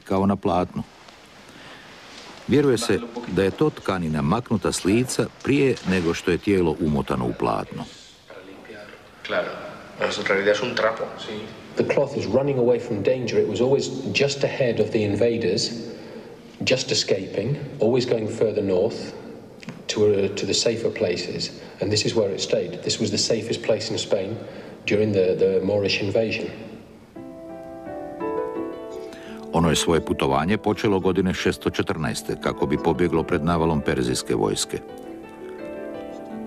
kao na platnu. Vjeruje se da je to tkanina maknuta s lica prije nego što je tijelo umotano u platno. The cloth was running away from danger. It was always just ahead of the invaders, just escaping, always going further north to the safer places. And this is where it stayed. This was the safest place in Spain during the Moorish invasion. Ono je svoje putovanje počelo godine 614. kako bi pobjeglo pred navalom perzijske vojske.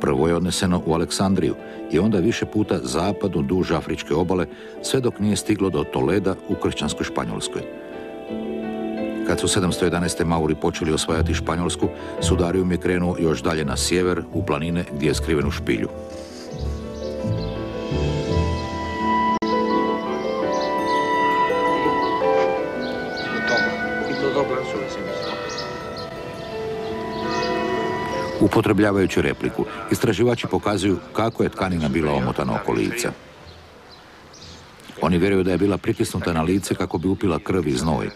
Prvo je odneseno u Aleksandriju i onda više puta zapadno duž Afričke obale, sve dok nije stiglo do Toleda u kršćanskoj Španjolskoj. Kad su 711. Mauri počeli osvajati Španjolsku, Sudarijum je krenuo još dalje na sjever, u planine gdje je skriven u špilju. Upotrebljavajući repliku, istraživači pokazuju kako je tkanina bila omotana oko lica. Oni vjeruju da je bila pritisnuta na lice kako bi upila krv i znoj,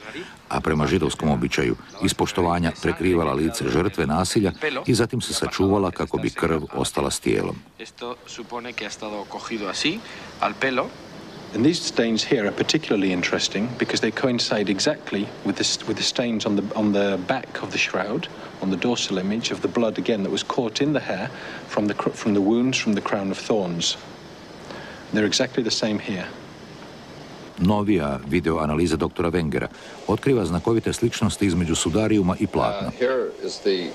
a prema židovskom običaju iz poštovanja prekrivala lice žrtve nasilja i zatim se sačuvala kako bi krv ostala s tijelom. And these stains here are particularly interesting because they coincide exactly with the stains on the back of the shroud, on the dorsal image of the blood again that was caught in the hair from the wounds from the crown of thorns. They're exactly the same here. Novija video analiza doktora Wengera otkriva znakovite sličnosti između sudarijuma i platna. Here is the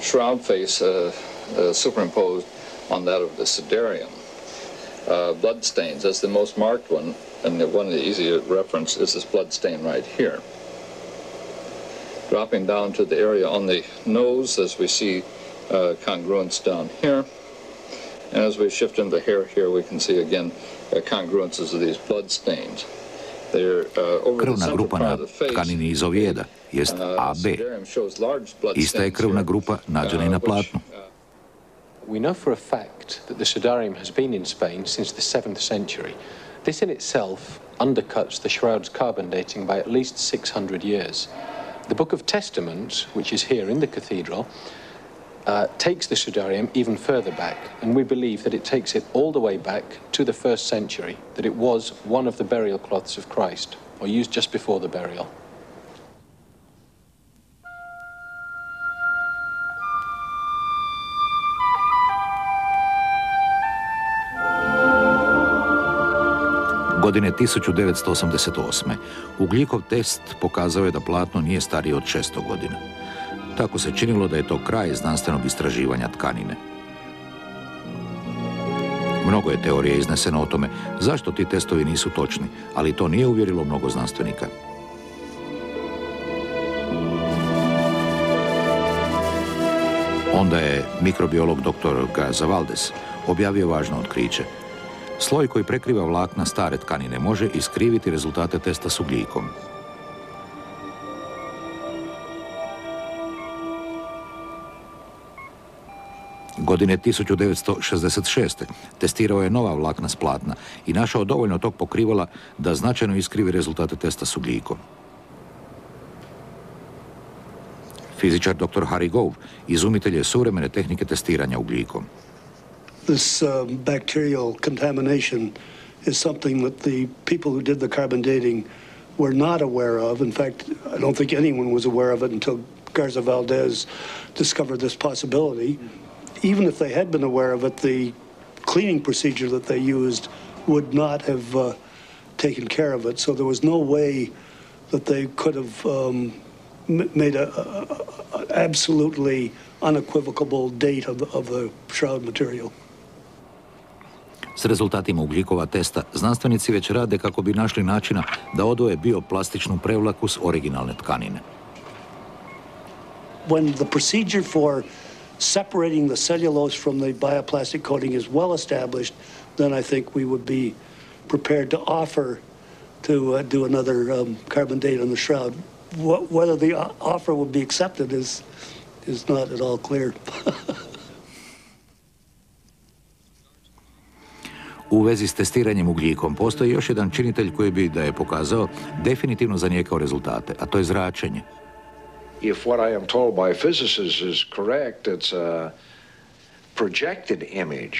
shroud face superimposed on that of the sudarium. Blood stains, that's the most marked one, and one of the easier reference is this blood stain right here. Dropping down to the area on the nose, as we see congruence down here, and as we shift into the hair here, we can see again congruences of these blood stains. Krvna grupa na tkanini izovijeda jest AB. Ista je krvna grupa nađena i na platnu. We know for a fact that the sudarium has been in Spain since the 7th century. This in itself undercuts the shroud's carbon dating by at least 600 years. The Book of Testament, which is here in the cathedral, takes the sudarium even further back, and we believe that it takes it all the way back to the 1st century, that it was one of the burial cloths of Christ, or used just before the burial. Godine 1988. ugljikov test pokazao je da platno nije starije od 600 godina. Tako se činilo da je to kraj znanstvenog istraživanja tkanine. Mnogo je teorije izneseno o tome zašto ti testovi nisu točni, ali to nije uvjerilo mnogo znanstvenika. Onda je mikrobiolog dr. Garza Valdez objavio važno otkriće. Sloj koji prekriva vlakna stare tkanine može iskriviti rezultate testa s ugljikom. Godine 1966. testirao je nova vlakna s platna i našao dovoljno tog pokrivala da značajno iskrivi rezultate testa s ugljikom. Fizičar dr. Harry Gove izumitelj je suvremene tehnike testiranja ugljikom. This bacterial contamination is something that the people who did the carbon dating were not aware of. In fact, I don't think anyone was aware of it until Garza Valdez discovered this possibility. Even if they had been aware of it, the cleaning procedure that they used would not have taken care of it. So there was no way that they could have made an absolutely unequivocal date of the shroud material. S rezultatima ugljikova testa znanstvenici već rade kako bi našli načina da odvoje bioplastičnu prevlaku s originalne tkanine. When the procedure for separating the cellulose from the bioplastic coating is well established, then I think we would be prepared to offer to do another carbon date on the shroud. Whether the offer would be accepted is not at all clear. U vezi s testiranjem ugljikom postoji još jedan činitelj koji bi, da je pokazao, definitivno zanijekao rezultate, a to je zračenje. If what I am told by physicists is correct, it's a projected image.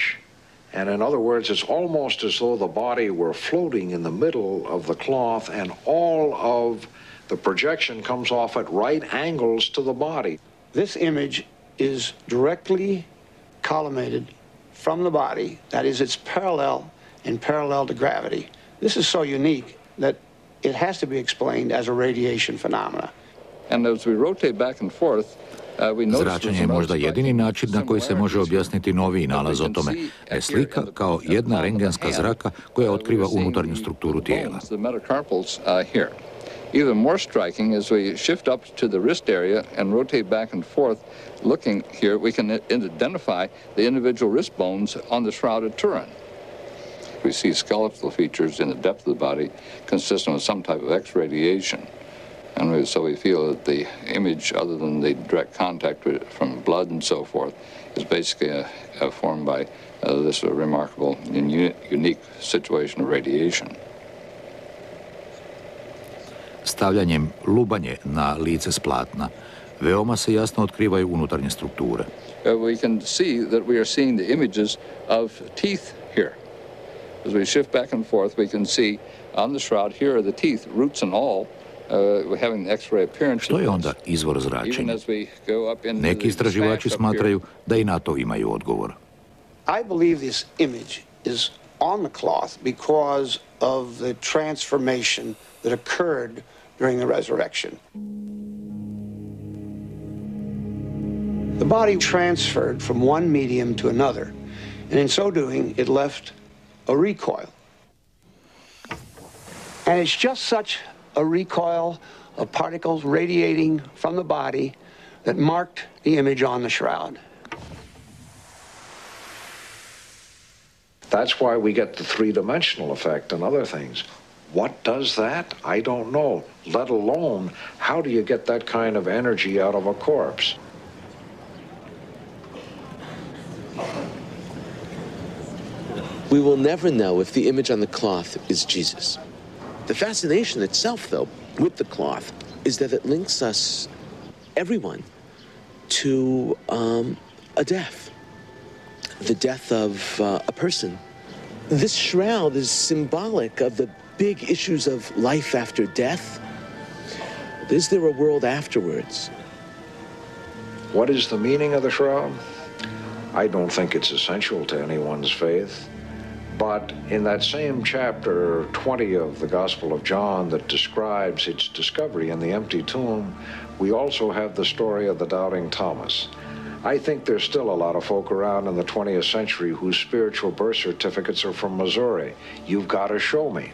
And in other words, it's almost as though the body were floating in the middle of the cloth and all of the projection comes off at right angles to the body. This image is directly collimated from the body. That is, it's parallel to gravity. This is so unique that it has to be explained as a radiation phenomena. And as we rotate back and forth, Zračenje je možda jedini način na koji se može objasniti noviji nalaz o tome. Slika kao jedna rentgenska zraka koja otkriva unutarnju strukturu tijela. Even more striking as we shift up to the wrist area and rotate back and forth, looking here, we can identify the individual wrist bones on the Shroud of Turin. We see skeletal features in the depth of the body consistent with some type of X-radiation. And so we feel that the image, other than the direct contact from blood and so forth, is basically formed by this remarkable and unique situation of radiation. Stavljanjem lubanje na lice s platna, veoma se jasno otkrivaju unutarnje strukture. We can see that we are seeing the images of teeth here. As we shift back and forth, we can see on the shroud here are the teeth, roots and all, having the X-ray appearance. Što je onda izvor zračenja? Neki istraživači smatraju da i na to imaju odgovor. I believe this image is on the cloth because of the transformation that occurred during the resurrection. The body transferred from one medium to another, and in so doing, it left a recoil. And it's just such a recoil of particles radiating from the body that marked the image on the shroud. That's why we get the three-dimensional effect and other things. What does that? I don't know. Let alone, how do you get that kind of energy out of a corpse? We will never know if the image on the cloth is Jesus. The fascination itself, though, with the cloth is that it links us, everyone, to a death. The death of a person. This shroud is symbolic of the big issues of life after death. Is there a world afterwards? What is the meaning of the shroud? I don't think it's essential to anyone's faith. But in that same chapter 20 of the Gospel of John that describes its discovery in the empty tomb, we also have the story of the doubting Thomas. I think there's still a lot of folk around in the 20th century whose spiritual birth certificates are from Missouri. You've got to show me.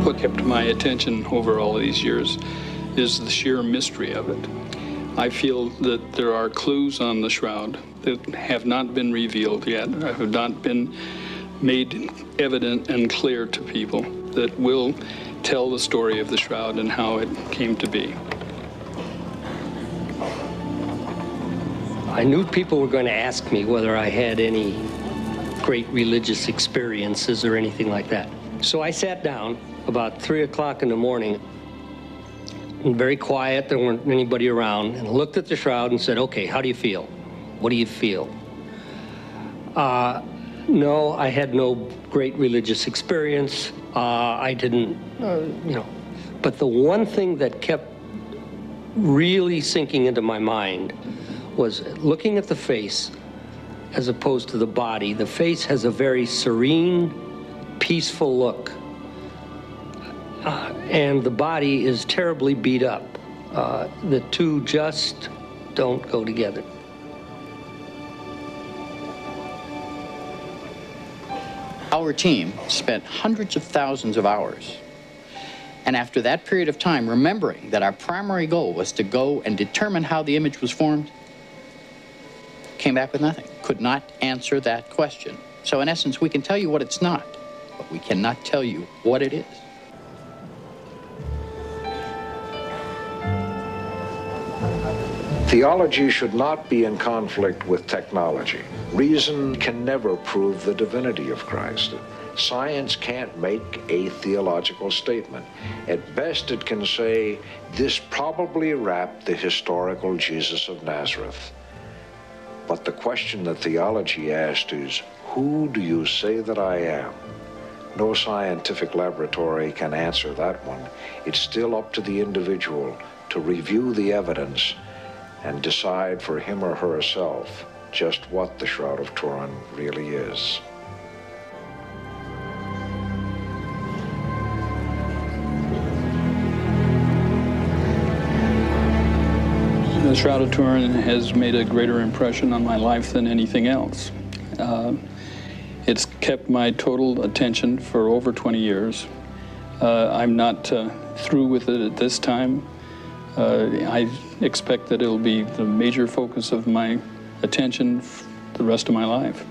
What kept my attention over all of these years is the sheer mystery of it. I feel that there are clues on the shroud that have not been revealed yet, have not been made evident and clear to people that will tell the story of the shroud and how it came to be. I knew people were going to ask me whether I had any great religious experiences or anything like that. So I sat down about 3 o'clock in the morning, and very quiet, there weren't anybody around, and looked at the shroud and said, okay, how do you feel? What do you feel? No, I had no great religious experience. I didn't, But the one thing that kept really sinking into my mind was looking at the face as opposed to the body. The face has a very serene, peaceful look. And the body is terribly beat up. The two just don't go together. Our team spent hundreds of thousands of hours. And after that period of time, remembering that our primary goal was to go and determine how the image was formed, came back with nothing. Could not answer that question. So in essence, we can tell you what it's not, but we cannot tell you what it is. Theology should not be in conflict with technology. Reason can never prove the divinity of Christ. Science can't make a theological statement. At best, it can say, this probably wrapped the historical Jesus of Nazareth. But the question that theology asked is, who do you say that I am? No scientific laboratory can answer that one. It's still up to the individual to review the evidence and decide for him or herself just what the Shroud of Turin really is. The Shroud of Turin has made a greater impression on my life than anything else. It's kept my total attention for over 20 years. I'm not through with it at this time. I expect that it'll be the major focus of my attention the rest of my life.